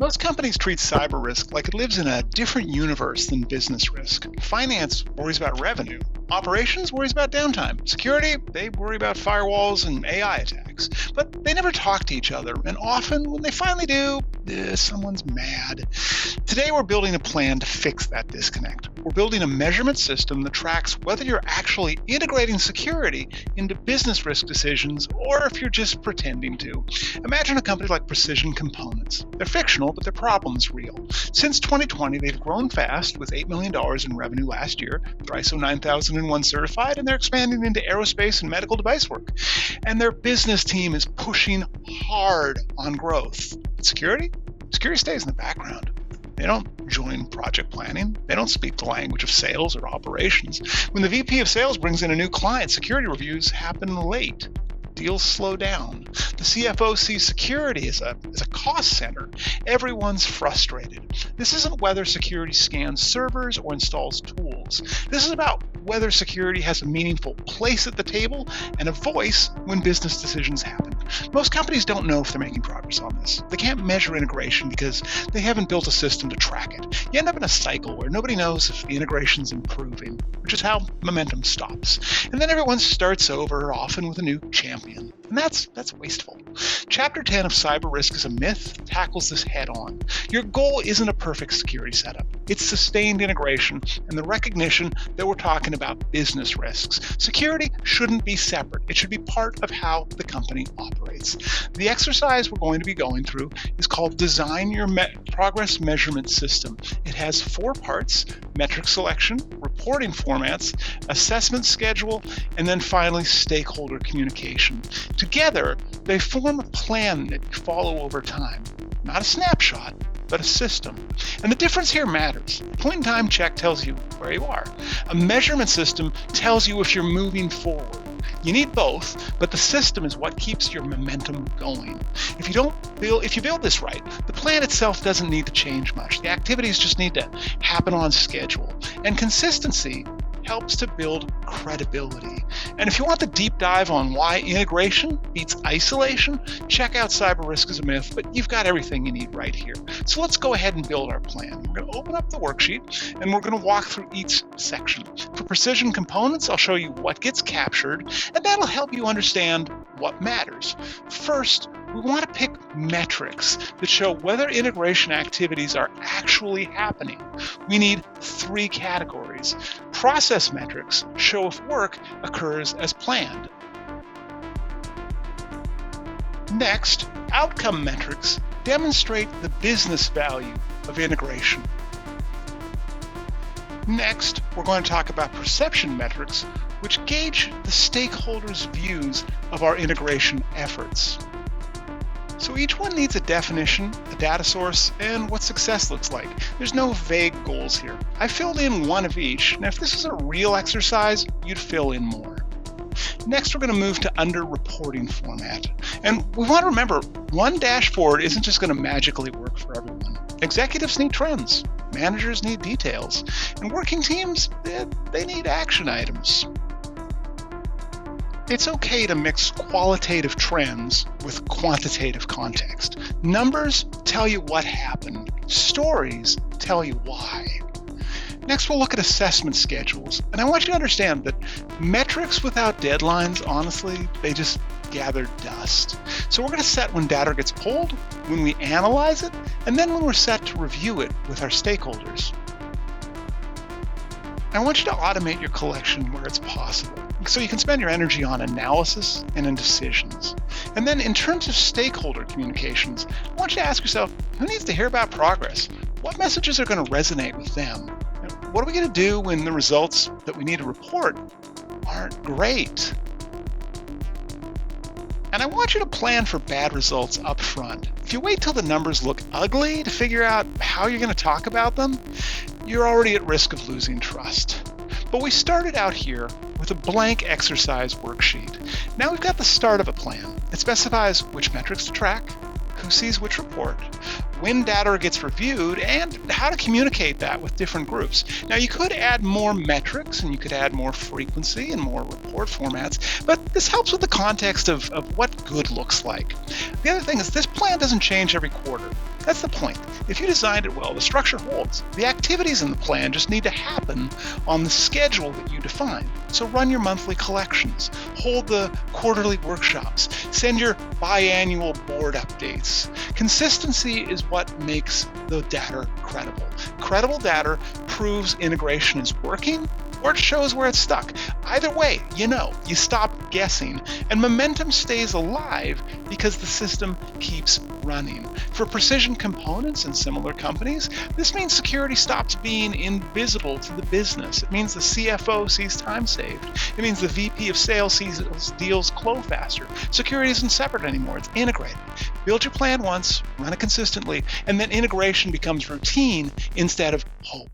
Most companies treat cyber risk like it lives in a different universe than business risk. Finance worries about revenue. Operations worries about downtime. Security, they worry about firewalls and AI attacks. But they never talk to each other, and often when they finally do, someone's mad. Today we're building a plan to fix that disconnect. We're building a measurement system that tracks whether you're actually integrating security into business risk decisions or if you're just pretending to. Imagine a company like Precision Components. They're fictional, but their problem's real. Since 2020, they've grown fast with $8 million in revenue last year. They're ISO 9001 certified, and they're expanding into aerospace and medical device work. And their business team is pushing hard on growth. But security? Security stays in the background. They don't join project planning. They don't speak the language of sales or operations. When the VP of sales brings in a new client, security reviews happen late. Deals slow down. The CFO sees security as a cost center. Everyone's frustrated. This isn't whether security scans servers or installs tools. This is about whether security has a meaningful place at the table and a voice when business decisions happen. Most companies don't know if they're making progress on this. They can't measure integration because they haven't built a system to track it. You end up in a cycle where nobody knows if the integration's improving, which is how momentum stops. And then everyone starts over, often with a new champion. And that's wasteful. Chapter 10 of Cyber Risk is a Myth tackles this head on. Your goal isn't a perfect security setup. It's sustained integration and the recognition that we're talking about business risks. Security shouldn't be separate. It should be part of how the company operates. The exercise we're going to be going through is called Design Your Progress Measurement System. It has 4 parts: metric selection, reporting formats, assessment schedule, and then finally stakeholder communication. Together, they form a plan that you follow over time. Not a snapshot, but a system. And the difference here matters. A point-in-time check tells you where you are. A measurement system tells you if you're moving forward. You need both, but the system is what keeps your momentum going. If you build this right, the plan itself doesn't need to change much. The activities just need to happen on schedule. And consistency helps to build credibility. And if you want the deep dive on why integration beats isolation, check out Cyber Risk is a Myth, but you've got everything you need right here. So let's go ahead and build our plan. We're going to open up the worksheet, and we're going to walk through each section. For Precision Components, I'll show you what gets captured, and that'll help you understand what matters. First, we want to pick metrics that show whether integration activities are actually happening. We need 3 categories. Process metrics show if work occurs as planned. Next, outcome metrics demonstrate the business value of integration. Next, we're going to talk about perception metrics, which gauge the stakeholders' views of our integration efforts. So each one needs a definition, a data source, and what success looks like. There's no vague goals here. I filled in one of each. Now, if this was a real exercise, you'd fill in more. Next, we're going to move to under reporting format. And we want to remember, one dashboard isn't just going to magically work for everyone. Executives need trends, managers need details, and working teams, they need action items. It's okay to mix qualitative trends with quantitative context. Numbers tell you what happened. Stories tell you why. Next, we'll look at assessment schedules. And I want you to understand that metrics without deadlines, honestly, they just gather dust. So we're going to set when data gets pulled, when we analyze it, and then when we're set to review it with our stakeholders. I want you to automate your collection where it's possible, so you can spend your energy on analysis and in decisions. And then in terms of stakeholder communications, I want you to ask yourself, who needs to hear about progress? What messages are going to resonate with them? What are we going to do when the results that we need to report aren't great? And I want you to plan for bad results up front. If you wait till the numbers look ugly to figure out how you're going to talk about them, you're already at risk of losing trust. But we started out here with a blank exercise worksheet. Now we've got the start of a plan. It specifies which metrics to track, who sees which report, when data gets reviewed, and how to communicate that with different groups. Now, you could add more metrics and you could add more frequency and more report formats, but this helps with the context of what good looks like. The other thing is this plan doesn't change every quarter. That's the point. If you designed it well, the structure holds. The activities in the plan just need to happen on the schedule that you define. So run your monthly collections, hold the quarterly workshops, send your biannual board updates. Consistency is what makes the data credible. Credible data proves integration is working, or it shows where it's stuck. Either way, you stop guessing, and momentum stays alive because the system keeps running. For precision components and similar companies, this means security stops being invisible to the business. It means the CFO sees time saved. It means the VP of sales sees deals close faster. Security isn't separate anymore, it's integrated. Build your plan once, run it consistently, and then integration becomes routine instead of hope.